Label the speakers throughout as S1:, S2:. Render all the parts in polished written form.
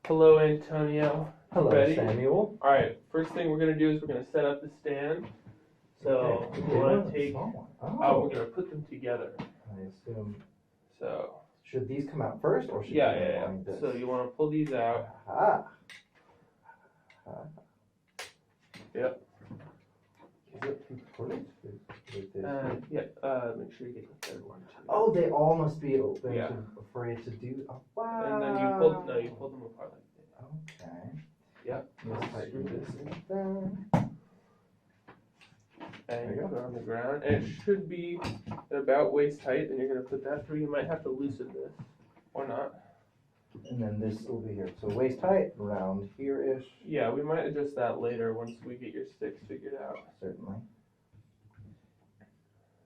S1: Hello, Antonio.
S2: Hello,
S1: Ready?
S2: Samuel.
S1: All right. First thing we're gonna do is we're gonna set up the stand. So we want to take. We're gonna put them together.
S2: I assume.
S1: So.
S2: Should these come out first, or should
S1: yeah. So you want to pull these out. Yep.
S2: Is it important?
S1: Make sure you get the third one too.
S2: Oh, they all must be open.
S1: Yeah.
S2: Afraid to do. Oh, wow.
S1: And then you pull them apart like this.
S2: Okay.
S1: Yep.
S2: Let's tighten this in there.
S1: And you put it on the ground. And it should be at about waist height. Then you're going to put that through. You might have to loosen this or not.
S2: And then this will be here. So waist height, around here-ish.
S1: Yeah, we might adjust that later once we get your sticks figured out.
S2: Certainly.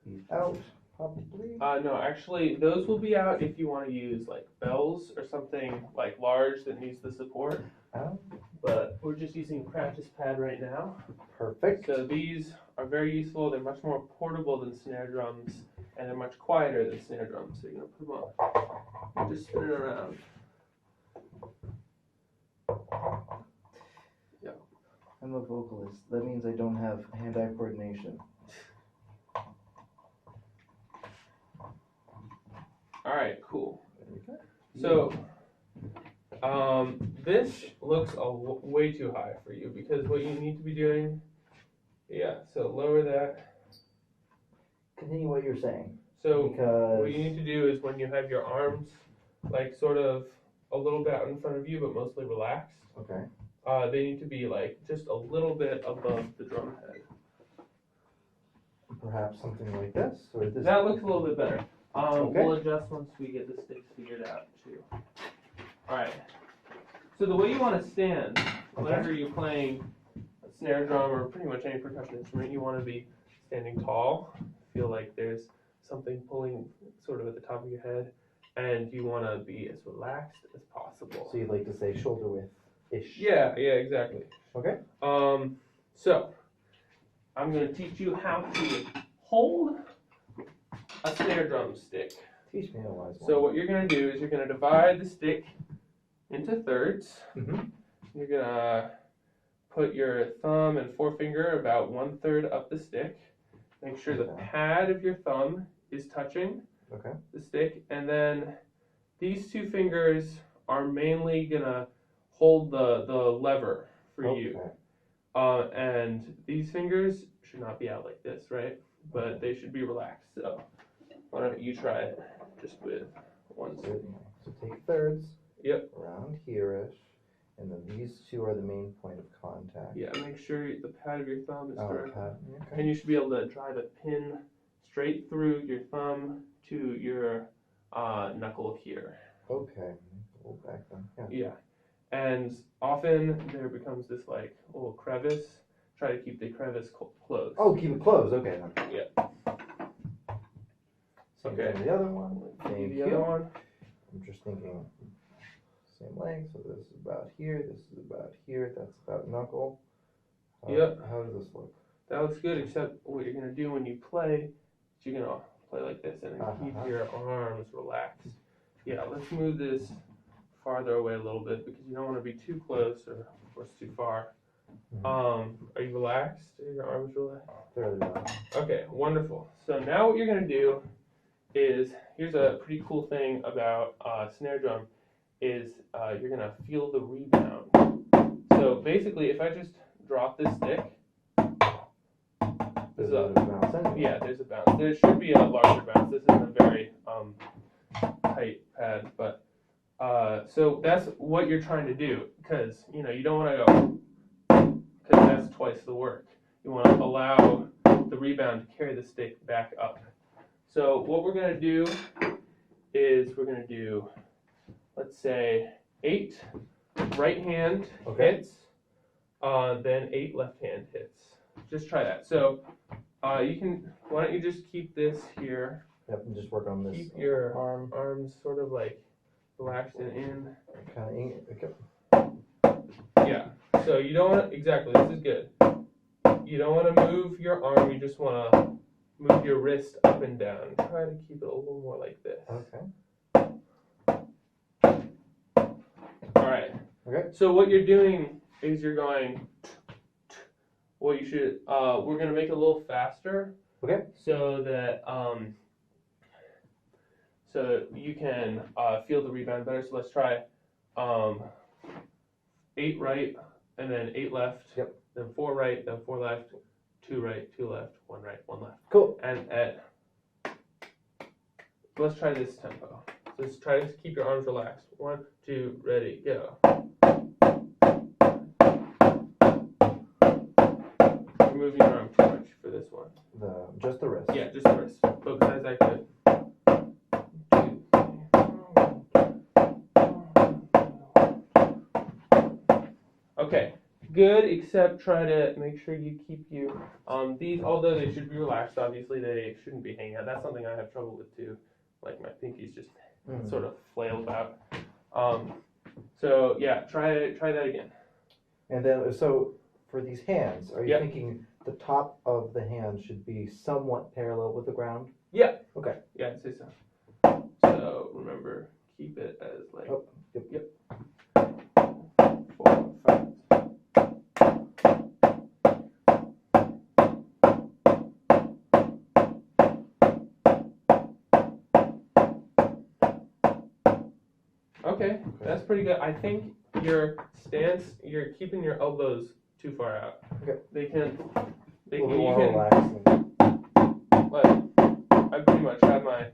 S2: These out, probably.
S1: No, actually, those will be out if you want to use like bells or something like large that needs the support. But we're just using a practice pad right now.
S2: Perfect.
S1: So these are very useful. They're much more portable than snare drums, and they're much quieter than snare drums. So you're going to put them up and just spin it around. Yeah.
S2: I'm a vocalist. That means I don't have hand-eye coordination.
S1: All right, cool. So, this looks way too high for you because what you need to be doing, so lower that.
S2: Continue what you're saying.
S1: So, what you need to do is when you have your arms, like sort of a little bit out in front of you, but mostly relaxed.
S2: Okay.
S1: They need to be like just a little bit above the drum head.
S2: Perhaps something like this, or this.
S1: That looks a little bit better.
S2: Okay.
S1: We'll adjust once we get the sticks figured out too. Alright. So the way you want to stand, whenever you're playing a snare drum or pretty much any percussion instrument, you want to be standing tall. Feel like there's something pulling sort of at the top of your head, and you want to be as relaxed as possible.
S2: So you'd like to say shoulder width-ish.
S1: Yeah, exactly.
S2: Okay.
S1: So I'm going to teach you how to hold a snare drum stick.
S2: Teach me a wise one.
S1: So what you're going to do is you're going to divide the stick into thirds.
S2: Mm-hmm.
S1: You're going to put your thumb and forefinger about 1/3 up the stick. Make sure the pad of your thumb is touching the stick. And then these two fingers are mainly going to hold the lever for you. And these fingers should not be out like this, right? But they should be relaxed. So why don't you try it just with one stick.
S2: So take thirds.
S1: Yep.
S2: Around here-ish. And then these two are the main point of contact.
S1: Yeah, make sure the pad of your thumb is direct.
S2: Okay.
S1: And you should be able to drive a pin straight through your thumb to your knuckle here.
S2: Okay. Pull back then.
S1: Yeah. And often there becomes this like little crevice. Try to keep the crevice closed.
S2: Oh, keep it closed. Okay.
S1: Yeah.
S2: Okay. The other one. Thank you.
S1: Other one.
S2: I'm just thinking same length. So this is about here. This is about here. That's about knuckle.
S1: Yep.
S2: How does this look?
S1: That looks good, except what you're gonna do when you play, is you're gonna play like this and then keep your arms relaxed. Yeah. Let's move this farther away a little bit because you don't want to be too close or of course too far. Are you relaxed? Are your arms relaxed?
S2: Fairly relaxed.
S1: Okay, wonderful. So now what you're going to do is, here's a pretty cool thing about snare drum, is you're going to feel the rebound. So basically, if I just drop this stick, there's a bounce. Yeah, there's a bounce. There should be a larger bounce. This isn't a very tight pad, but so that's what you're trying to do, because you don't want to go, because that's twice the work. You want to allow the rebound to carry the stick back up. So what we're going to do is we're going to do, let's say, 8 right hand hits, then 8 left hand hits. Just try that. So why don't you just keep this here.
S2: Yep, and just work on this.
S1: Keep your arms sort of like relaxed and in. Yeah. So you don't want to, exactly, this is good. You don't want to move your arm, you just want to move your wrist up and down. Try to keep it a little more like this.
S2: Okay.
S1: Alright.
S2: Okay.
S1: So what you're doing is you're going. What you should. We're gonna make it a little faster.
S2: Okay.
S1: So that so you can feel the rebound better. So let's try 8 right, and then 8 left.
S2: Yep.
S1: Then 4 right, then 4 left, 2 right, 2 left, 1 right, 1 left.
S2: Cool.
S1: And let's try this tempo. So let's try to keep your arms relaxed. 1, 2, ready, go. You're moving your arm too much for this one.
S2: Just the wrist.
S1: Yeah, just the wrist. Focus as I could. Okay, good, except try to make sure you keep these, although they should be relaxed, obviously they shouldn't be hanging out. That's something I have trouble with too. Like my pinkies just sort of flail about. So yeah, try that again.
S2: And then, so for these hands, are you
S1: Yep.
S2: thinking the top of the hand should be somewhat parallel with the ground?
S1: Yeah.
S2: Okay.
S1: Yeah, I'd say so. So remember, keep it as like.
S2: Oh, yep.
S1: 4, 5. Okay, that's pretty good. I think your stance, you're keeping your elbows too far out.
S2: Okay.
S1: They can,
S2: A
S1: you
S2: little more
S1: can,
S2: relaxed.
S1: like, I pretty much have my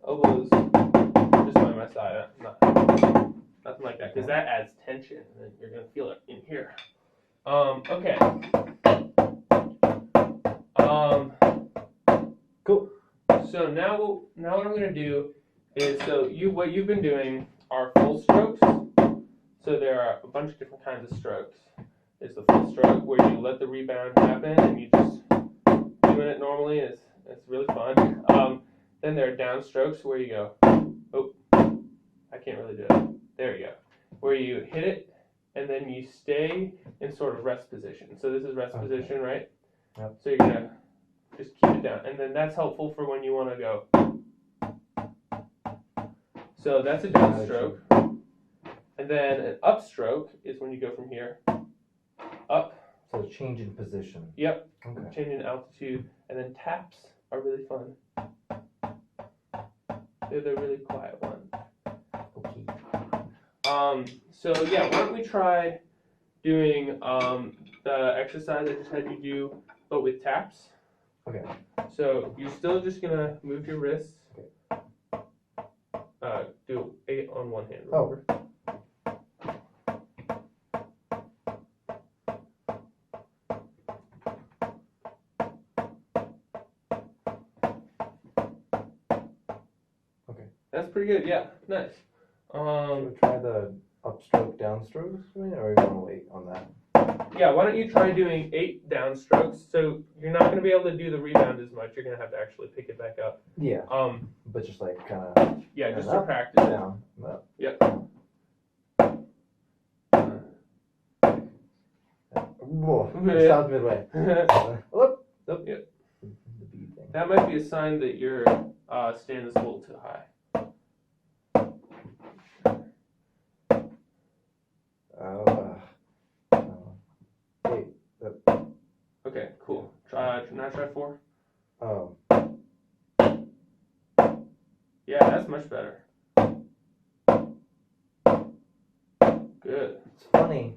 S1: elbows just by my side. Nothing like that, because that adds tension, and then you're gonna feel it in here. Okay.
S2: Cool.
S1: So now what I'm gonna do is, what you've been doing are full strokes. So there are a bunch of different kinds of strokes. There's the full stroke where you let the rebound happen and you just doing it normally. It's really fun. Then there are down strokes where you go, oh, I can't really do it. There you go. Where you hit it and then you stay in sort of rest position. So this is rest position, right?
S2: Yep.
S1: So you're gonna just keep it down, and then that's helpful for when you want to go. So that's a downstroke. And then an upstroke is when you go from here up.
S2: So change in position.
S1: Yep.
S2: Okay.
S1: Change in altitude. And then taps are really fun. They're the really quiet ones.
S2: Okay.
S1: So yeah, why don't we try doing the exercise I just had you do, but with taps.
S2: Okay.
S1: So you're still just gonna move your wrists.
S2: Okay.
S1: Do 8 on one hand.
S2: Remember? Okay.
S1: That's pretty good. Yeah, nice.
S2: Should we try the upstroke, downstroke, or are you going to wait on that?
S1: Yeah, why don't you try doing 8 downstrokes? So you're not going to be able to do the rebound as much. You're going to have to actually pick it back up.
S2: Yeah. But just like kind of.
S1: Yeah, just to practice it.
S2: Down. Up.
S1: Yep.
S2: Whoa!
S1: Yeah.
S2: Stopped midway. Whoop. Nope.
S1: Yep.
S2: The bead thing.
S1: That might be a sign that your stand is a little too high.
S2: Wait.
S1: Okay, cool. Now try 4.
S2: Oh.
S1: Yeah, that's much better. Good.
S2: It's funny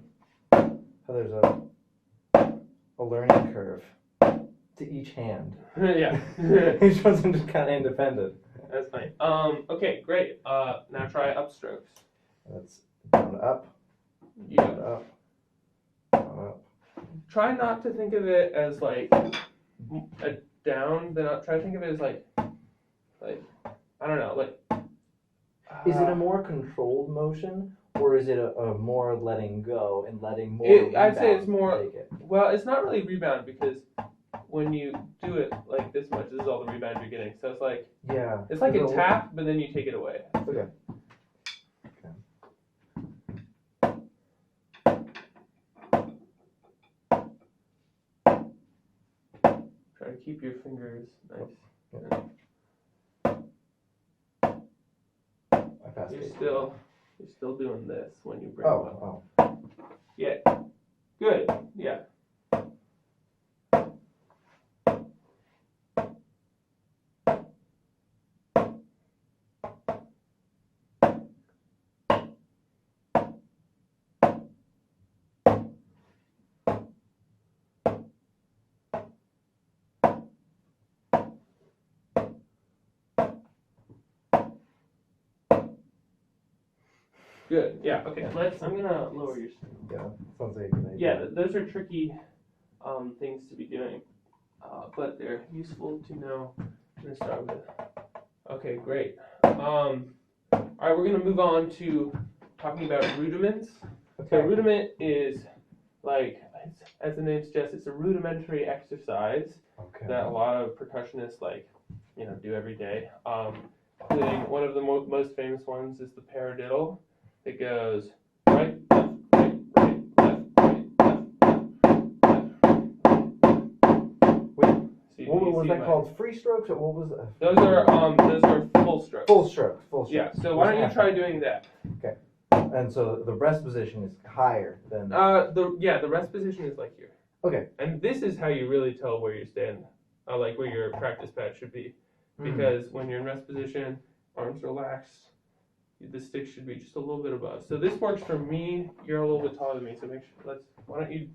S2: how there's a learning curve to each hand.
S1: Yeah.
S2: Each one's just kind of independent.
S1: That's funny. Okay, great. Now try upstrokes.
S2: That's down, up,
S1: Yeah.
S2: down, up, down, up.
S1: Try not to think of it as like a down. Then try to think of it as like I don't know, like.
S2: Is it a more controlled motion, or is it a more letting go and letting more?
S1: I'd say it's more.
S2: Take it?
S1: Well, it's not really rebound because when you do it like this much, this is all the rebound you're getting. So it's like it's like a tap, but then you take it away.
S2: Okay.
S1: Try to keep your fingers nice.
S2: Yeah. I passed it.
S1: You're still doing this when you bring them up.
S2: Oh.
S1: Good. Yeah. Okay. I'm gonna lower your.
S2: Yeah, sounds like a good idea.
S1: Yeah, those are tricky things to be doing, but they're useful to know and to start with. Okay, great. All right, we're gonna move on to talking about rudiments.
S2: Okay.
S1: So rudiment is like, as the name suggests, it's a rudimentary exercise that a lot of percussionists do every day. Including one of the most famous ones is the paradiddle. It goes right, left, right, right, left, right, left, left.
S2: Wait, what was that called? Free strokes, or what was that?
S1: Those are full strokes.
S2: Full strokes. Full strokes.
S1: Yeah. So why don't you try doing that?
S2: Okay. And so the rest position is higher than.
S1: The rest position is like here.
S2: Okay.
S1: And this is how you really tell where you stand, like where your practice pad should be, because when you're in rest position, arms relaxed, the stick should be just a little bit above. So this works for me. You're a little bit taller than me, so why don't you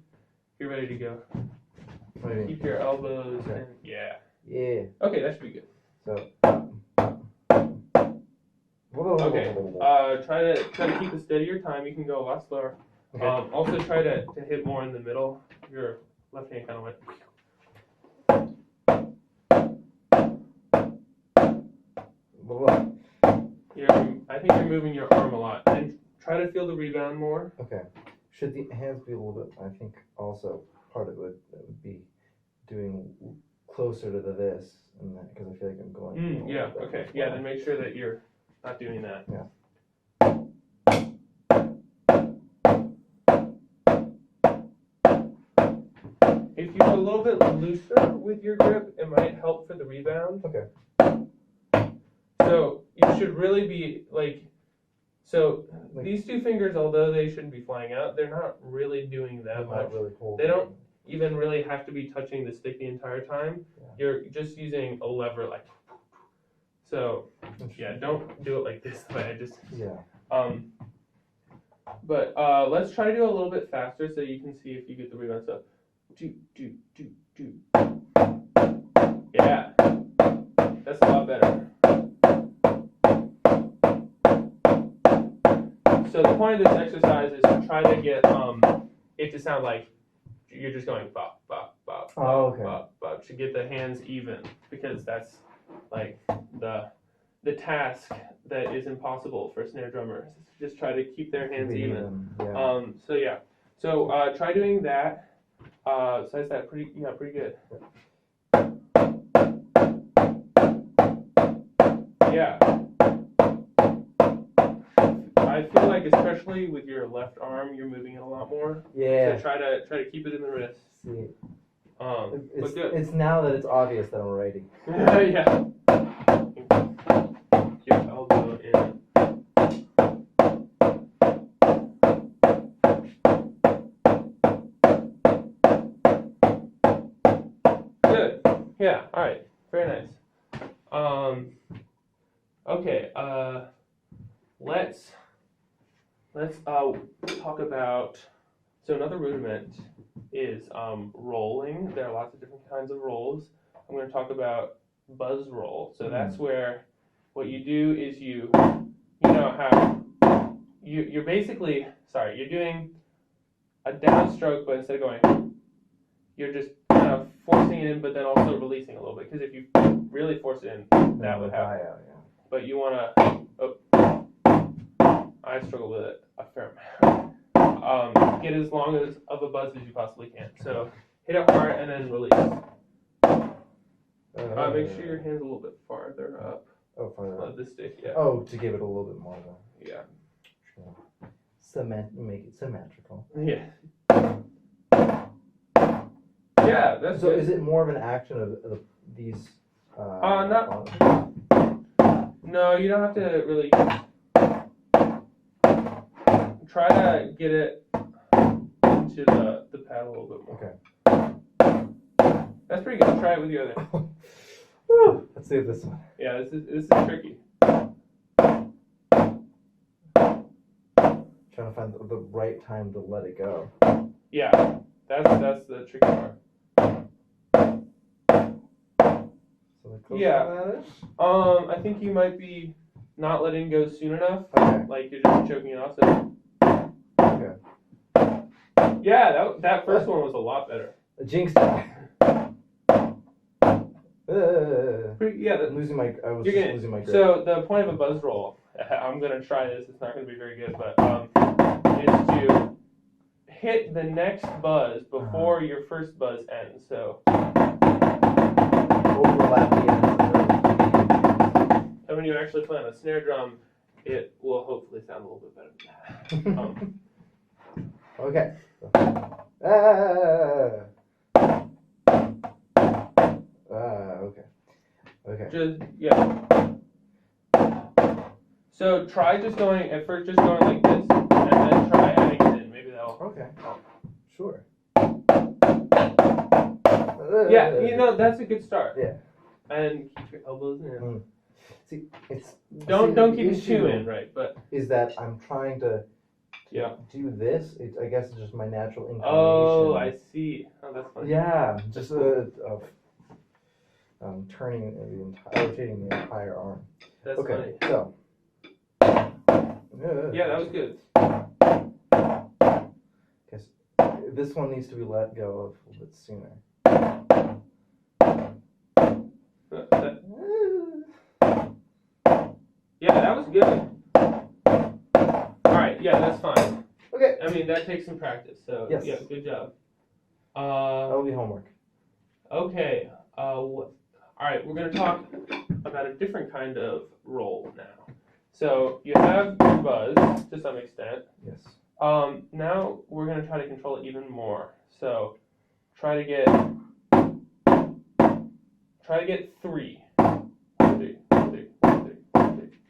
S1: get ready to go? Keep your elbows in. Yeah.
S2: Yeah.
S1: Okay, that should be good.
S2: So.
S1: Okay. Try to keep a steadier time. You can go a lot slower.
S2: Okay.
S1: Also try to hit more in the middle. Your left hand kind of went. I think you're moving your arm a lot, and try to feel the rebound more.
S2: Okay. Should the hands be a little bit? I think also part of it would be doing closer to this, and that because I feel like I'm going.
S1: Yeah. Okay. Yeah. Then make sure that you're not doing that.
S2: Yeah.
S1: If you're a little bit looser with your grip, it might help for the rebound.
S2: Okay.
S1: So you should really be these two fingers, although they shouldn't be flying out, they're not really doing that much.
S2: Really
S1: they don't even really have to be touching the stick the entire time.
S2: Yeah.
S1: You're just using a lever like. So yeah, don't do it like this way. But let's try to do it a little bit faster so you can see if you get the rebound. So do. Yeah, that's a lot better. So the point of this exercise is to try to get it to sound like you're just going bop, bop, bop, bop, bop, bop, to get the hands even, because that's like the task that is impossible for snare drummers. Just try to keep their hands even.
S2: Yeah.
S1: So try doing that. Besides that, pretty good. Yeah. I feel like especially with your left arm, you're moving it a lot more.
S2: Yeah.
S1: So try to keep it in the wrist.
S2: See.
S1: But good.
S2: It's now that it's obvious that I'm writing.
S1: Yeah. Keep your elbow in. Good. Yeah. All right. Very nice. Okay. Let's talk about. So another rudiment is rolling. There are lots of different kinds of rolls. I'm going to talk about buzz roll. So that's where what you do is you're basically, you're doing a downstroke, but instead of going, you're just kind of forcing it in, but then also releasing a little bit. Because if you really force it in, that would happen. But you want to, I struggle with it a fair amount. Get as long of a buzz as you possibly can. So hit it hard and then release. Make sure your hand's a little bit farther up.
S2: Oh, farther up.
S1: The stick, yeah.
S2: Oh, to give it a little bit more though.
S1: Yeah.
S2: Make it symmetrical.
S1: Yeah. Yeah, that's
S2: so.
S1: Good.
S2: Is it more of an action of these?
S1: No, you don't have to really. Try to get it into the pad a little bit more.
S2: Okay.
S1: That's pretty good. Try it with the other.
S2: Woo! Let's see this one.
S1: Yeah, this is tricky.
S2: Trying to find the right time to let it go.
S1: Yeah, that's the tricky part.
S2: So
S1: Yeah. I think you might be not letting go soon enough.
S2: Okay.
S1: Like you're just choking it off. So.
S2: Okay.
S1: Yeah, that first one was a lot better.
S2: A jinx it.
S1: Yeah,
S2: I was losing my grip.
S1: So the point of a buzz roll, I'm gonna try this. It's not gonna be very good, but is to hit the next buzz before your first buzz ends. So
S2: overlap the ends.
S1: And when you actually play on a snare drum, it will hopefully sound a little bit better than that.
S2: Okay. Okay. Okay.
S1: Just So try just going at first, just going like this, and then try adding it in. Maybe that'll.
S2: Okay. Sure.
S1: Yeah, that's a good start.
S2: Yeah.
S1: And keep your elbows in.
S2: See, it's
S1: don't keep it too in, right? But
S2: is that I'm trying to do this? I guess it's just my natural inclination.
S1: Oh, I see. Oh, that's funny.
S2: Yeah, just rotating the entire arm.
S1: That's funny.
S2: So.
S1: Yeah, that was good.
S2: Guess this one needs to be let go of a little bit sooner.
S1: Yeah, that was good. Alright, yeah, that's fine.
S2: Okay.
S1: I mean, that takes some practice, so
S2: yes.
S1: Yeah, good job.
S2: That'll be homework.
S1: Okay. Alright, we're going to talk about a different kind of roll now. So you have your buzz to some extent.
S2: Yes.
S1: Now we're going to try to control it even more. So try to get 3. 1, 3, 1, 3, 1, 3, 1, 3,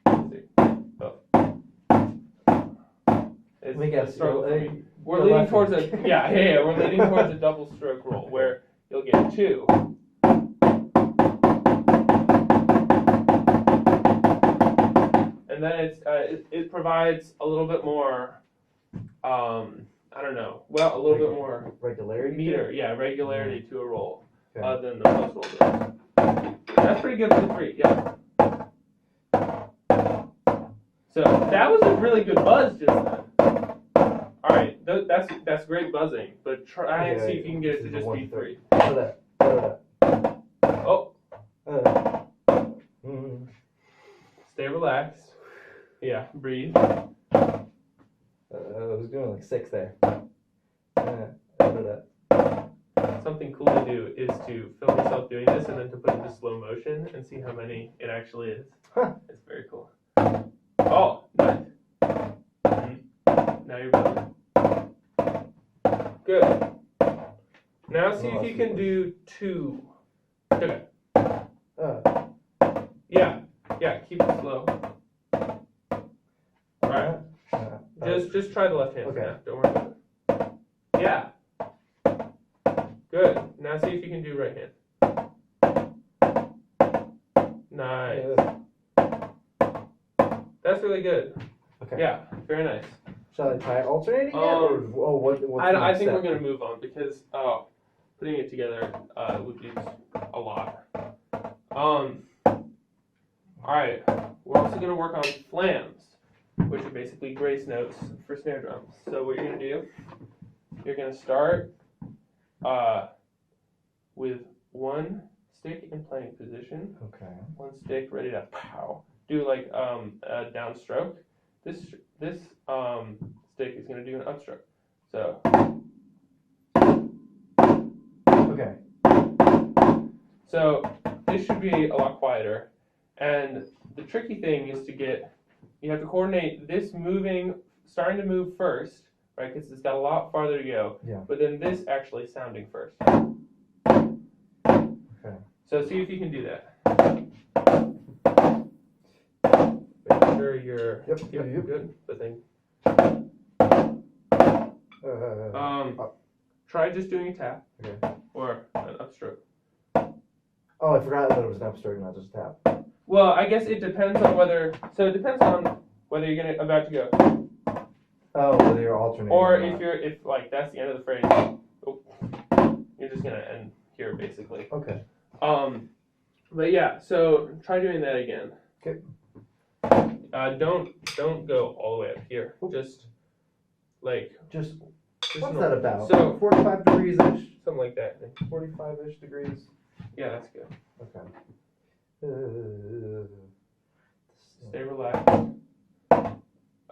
S1: 1, 3. Oh. It's a stroke for me. We're leaning towards we're leaning towards a double stroke roll where you'll get 2. And then it provides a little bit more, I don't know, a little bit more
S2: regularity.
S1: Regularity to a roll
S2: okay.
S1: Than the post roll does. That's pretty good for the 3, yeah. So that was a really good buzz just then. All right, that's great buzzing, but try and see if you can get it to just be 3. Oh. Stay relaxed. Yeah, breathe.
S2: I was doing like 6 there.
S1: Something cool to do is to film yourself doing this and then to put it into slow motion and see how many it actually is. It's very cool. Oh, nice. Now you're buzzing. Good. Now see if you can do 2. Okay. Yeah, keep it slow. Alright. Just try the left hand for now. Don't worry about it. Yeah. Good. Now see if you can do right hand. Nice. That's really good.
S2: Okay.
S1: Yeah, very nice.
S2: Shall I try alternating it?
S1: I think we're going to move on because putting it together would be a lot. Alright, we're also going to work on flams, which are basically grace notes for snare drums. So what you're going to do, you're going to start with 1 stick in playing position.
S2: Okay.
S1: 1 stick ready to pow. Do like a downstroke. This stick is going to do an upstroke. So.
S2: Okay.
S1: So this should be a lot quieter. And the tricky thing is you have to coordinate this starting to move first, right? Because it's got a lot farther to go.
S2: Yeah.
S1: But then this actually sounding first.
S2: Okay.
S1: So see if you can do that. Make sure you're good. But then try just doing a tap.
S2: Okay.
S1: Or an upstroke.
S2: Oh, I forgot that it was an upstroke, not just a tap.
S1: Well, I guess it depends on whether you're about to go.
S2: Oh, whether you're alternating.
S1: Or if that's the end of the phrase, you're just gonna end here basically.
S2: Okay.
S1: But yeah, so try doing that again.
S2: Okay.
S1: Don't go all the way up here. Just
S2: What's
S1: normal.
S2: that about?
S1: So
S2: 45 degrees ish.
S1: something like that.
S2: 45-ish degrees.
S1: Yeah, that's good.
S2: Okay.
S1: Stay relaxed.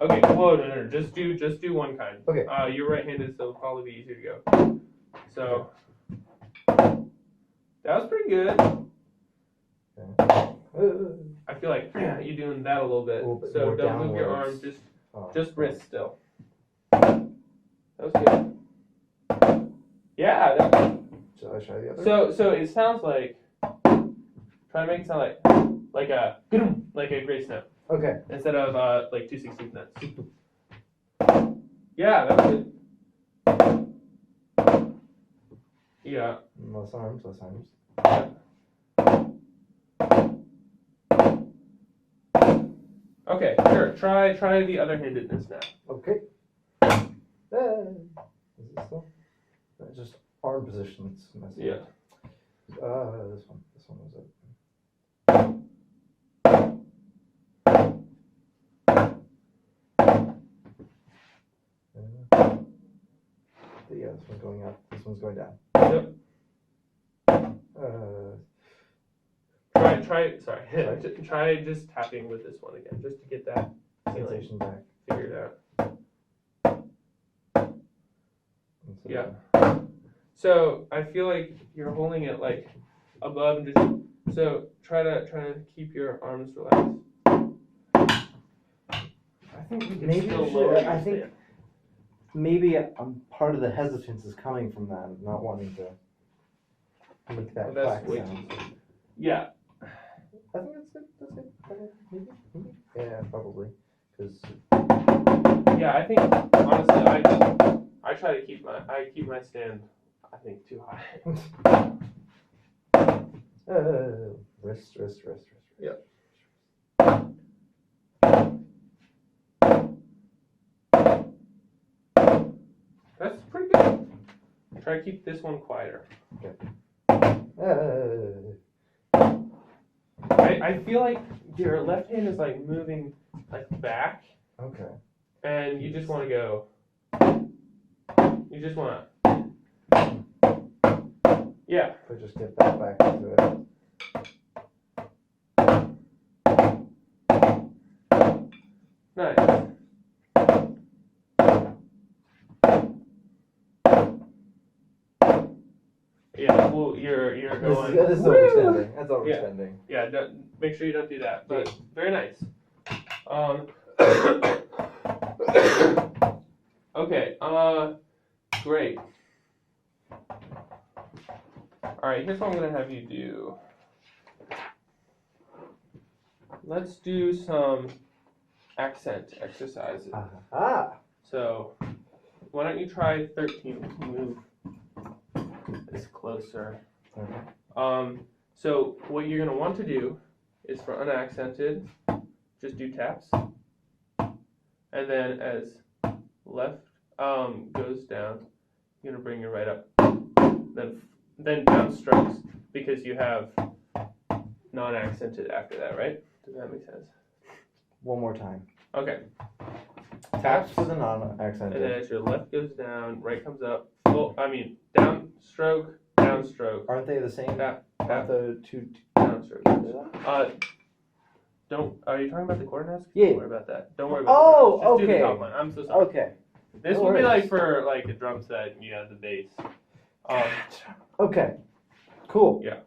S1: Okay, whoa, no. Just do one kind.
S2: Okay.
S1: You're right-handed, so it'll probably be easier to go. So that was pretty good.
S2: Okay.
S1: I feel like you're doing that a little bit. So
S2: more
S1: don't move your arm,
S2: downwards.
S1: just wrist still. That was good. Yeah.
S2: Shall I try the other?
S1: So it sounds like, try to make it sound like a grace note
S2: Okay.
S1: instead of like 2/16 notes. Yeah, that was good. Yeah.
S2: Less arms.
S1: Okay, sure. Try the other handedness now.
S2: Okay. Is this still? Just arm positions.
S1: Yeah.
S2: This one was it. Yeah, this one's going up. This one's going down.
S1: Yep. Try just tapping with this one again, just to get that
S2: Sensation back.
S1: figured out. Yeah. So I feel like you're holding it like above and just so try to keep your arms relaxed. I think we can
S2: Maybe
S1: still
S2: you should-
S1: lower your
S2: I think-
S1: stand.
S2: Maybe part of the hesitance is coming from that, not wanting to make that
S1: Well, that's
S2: clack
S1: way
S2: sound.
S1: Yeah.
S2: I think that's good. That's good. Okay. Maybe. Yeah, probably. Because
S1: Yeah, I think honestly I try to keep my stand I think too high.
S2: wrist.
S1: Yep. That's pretty good. Try to keep this one quieter. I feel like your left hand is like moving like back,
S2: Okay.
S1: and you just want to go. You just want to. Yeah.
S2: If I just get that back into it.
S1: Nice. Yeah. Well, you're going.
S2: This is overstanding. That's overstanding.
S1: Yeah. Make sure you don't do that. But very nice. Okay. Great. All right. Here's what I'm gonna have you do. Let's do some accent exercises. So, why don't you try 13? We can move this closer. So what you're gonna want to do is for unaccented, just do taps, and then as left goes down, you're gonna bring your right up, then down strokes because you have non-accented after that, right? Does that make sense?
S2: One more time.
S1: Okay.
S2: Taps for the
S1: And then
S2: non-accented.
S1: as your left goes down, right comes up. Down stroke, down stroke.
S2: Aren't they the same?
S1: Tap,
S2: Aren't
S1: tap,
S2: the two?
S1: down stroke. Are you talking about the chord notes?
S2: Yeah.
S1: Don't worry about that. Don't worry about
S2: Oh,
S1: the chord notes. Just do
S2: okay.
S1: the top line. I'm so sorry.
S2: Okay.
S1: This
S2: No
S1: would be
S2: worries.
S1: like for like a drum set and you have the bass.
S2: Okay. Cool.
S1: Yeah.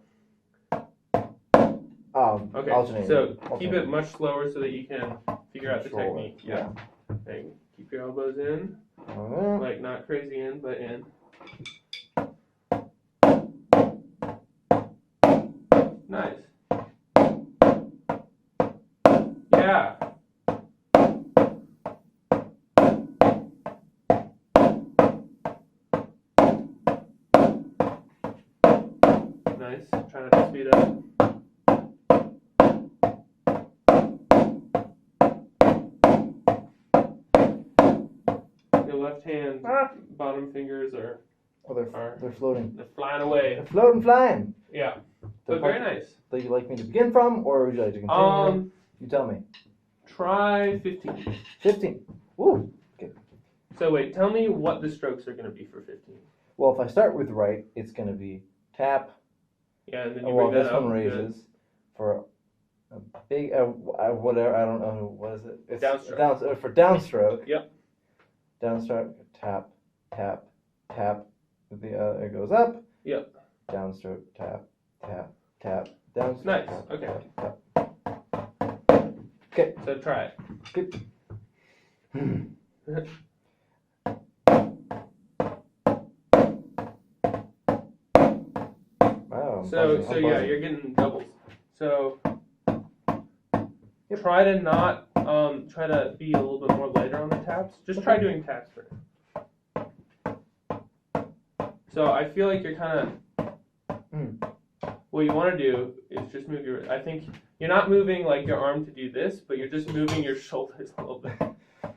S1: Okay.
S2: Alternating.
S1: So keep
S2: Alternating.
S1: it much slower so that you can figure out the
S2: Control it.
S1: technique. Yeah. And keep your elbows in, like not crazy in, but in. Nice. Yeah. Nice. Try not to speed up. Your left hand bottom fingers are
S2: they're floating.
S1: they're flying away.
S2: They're floating, flying.
S1: Yeah.
S2: The
S1: But very
S2: part
S1: nice.
S2: that you like me to begin from, or would you like to continue? You tell me.
S1: try 15.
S2: 15. Woo.
S1: So wait, tell me what the strokes are going to be for 15.
S2: Well, if I start with right, it's going to be tap.
S1: Yeah, and then you
S2: Well,
S1: bring
S2: this
S1: that up.
S2: one raises for a big, whatever, I don't know, what is it? It's
S1: Downstroke.
S2: For downstroke.
S1: Yep.
S2: Downstroke, tap, tap, tap. It goes up.
S1: Yep.
S2: Downstroke, tap, tap, tap, downstroke.
S1: Nice.
S2: Tap,
S1: Okay.
S2: tap, tap. Okay.
S1: So try it.
S2: Good. Wow.
S1: So yeah, you're getting doubles. So try to not try to be a little bit more lighter on the taps. Just try doing taps first. So I feel like you're kind of what you want to do is just move your. I think you're not moving like your arm to do this, but you're just moving your shoulders a little bit.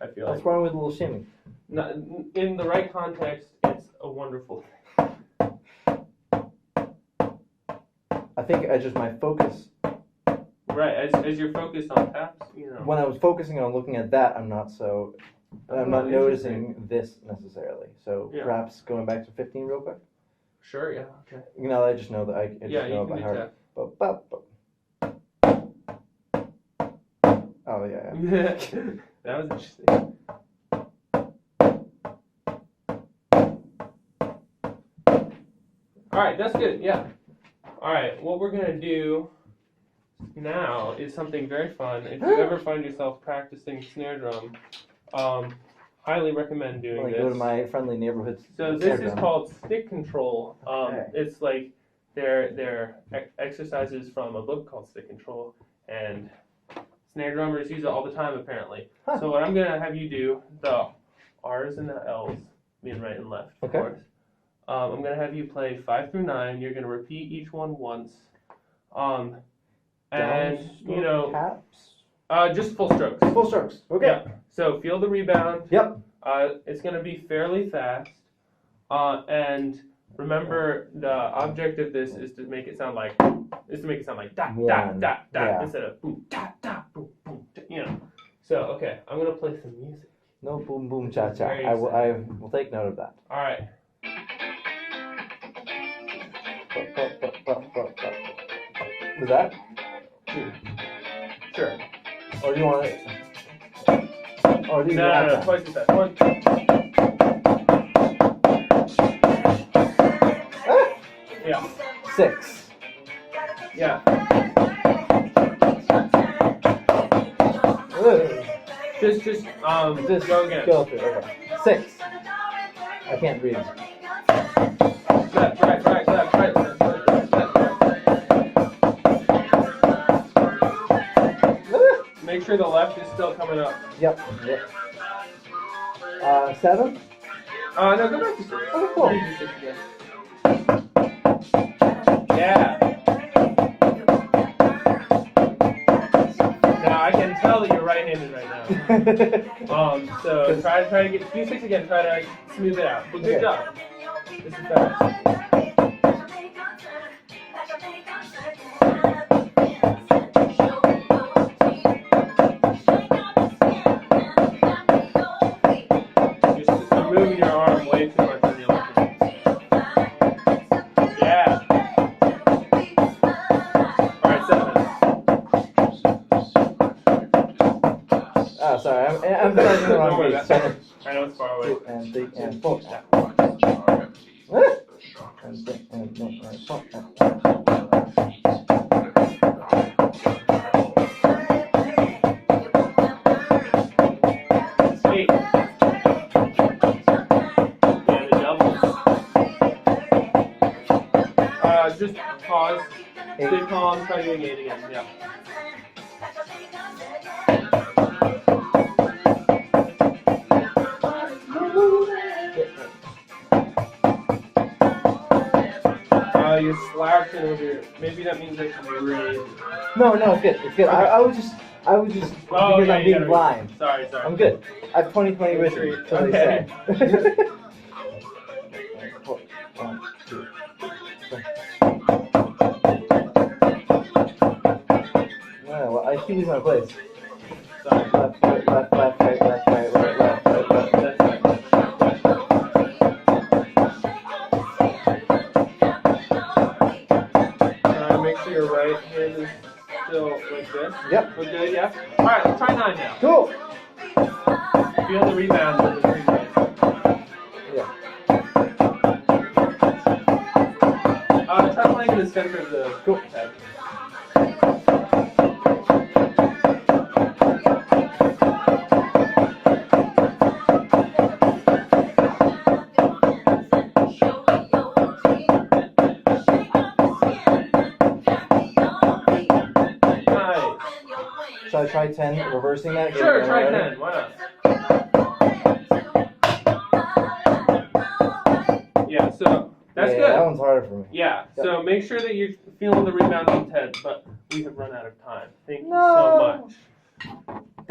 S1: I feel like.
S2: What's wrong with a little shimmy?
S1: Not, in the right context, it's a wonderful thing.
S2: I think I just my focus.
S1: Right, as you're focused on taps, you know.
S2: When I was focusing on looking at that, I'm not noticing this necessarily. So
S1: Yeah.
S2: perhaps going back to 15 real quick.
S1: Sure, yeah, okay.
S2: You know, I just know that I just
S1: Yeah,
S2: know
S1: you
S2: it
S1: can
S2: by
S1: do
S2: heart.
S1: tap.
S2: Oh yeah.
S1: That was interesting. Alright, that's good, yeah. Alright, what we're gonna do now is something very fun. If you ever find yourself practicing snare drum, highly recommend doing
S2: Like
S1: this.
S2: go to my friendly neighborhood.
S1: So this is called stick control. It's like they're exercises from a book called Stick Control, and snare drummers use it all the time apparently.
S2: Huh.
S1: So what I'm gonna have you do, the R's and the L's, being right and left, of course. I'm gonna have you play 5 through 9. You're gonna repeat each one once, and you know,
S2: taps.
S1: just full strokes.
S2: Full strokes. Okay.
S1: Yeah. So feel the rebound.
S2: Yep.
S1: It's gonna be fairly fast, and remember the object of this is to make it sound like da da da da
S2: Yeah.
S1: instead of boom da da boom boom. You know. So okay, I'm gonna play some music.
S2: No boom boom cha cha.
S1: Very
S2: I will take note of that.
S1: All right.
S2: Was that?
S1: Sure.
S2: Or do you want it? Or do you want
S1: No.
S2: that?
S1: Twice as fast. 1. Yeah.
S2: 6.
S1: Yeah. Just go again.
S2: Go through. Okay. 6. I can't read.
S1: Left, right, left, right. Make sure the left is still coming up.
S2: Yep. 7.
S1: No, go back to 6.
S2: Oh, cool.
S1: Do 6 again. Yeah. Now I can tell that you're right-handed right now. So try to get do 6 again. Try to like, smooth it out. But good job. This is fast. You're moving your arm way too much on the other hand. Yeah. All right, 7.
S2: Oh, sorry. I'm starting the wrong beat. So,
S1: I know it's far away.
S2: 2 and 3 and 4. And 3 and 4.
S1: 8. Yeah, the doubles. Just pause. Stay calm. Try doing 8 again. Yeah. You're slouching over here. Maybe that means I should raise.
S2: No, it's good. It's good.
S1: Okay.
S2: I was just
S1: Oh,
S2: because
S1: yeah,
S2: I'm
S1: you
S2: being
S1: gotta
S2: blind.
S1: read. Sorry.
S2: I'm good. I have 20/20 vision. So they say. 1, 2. Yeah, well, I keep losing my place.
S1: Sorry.
S2: left, right, left, left, right, left, right, right, left, right, left.
S1: That's right. Make sure your right hand is still like this.
S2: Yep.
S1: We're good, yeah? Alright, let's try 9 now.
S2: Cool.
S1: Feel the rebound with the 3 minutes.
S2: Yeah.
S1: Try playing in the center of the head.
S2: Shall I try 10, reversing that?
S1: Sure, try 10. Why not? Yeah, so that's good.
S2: That one's harder for me.
S1: Yeah, so make sure that you're feeling the rebound on 10, but we have run out of time. Thank you so much.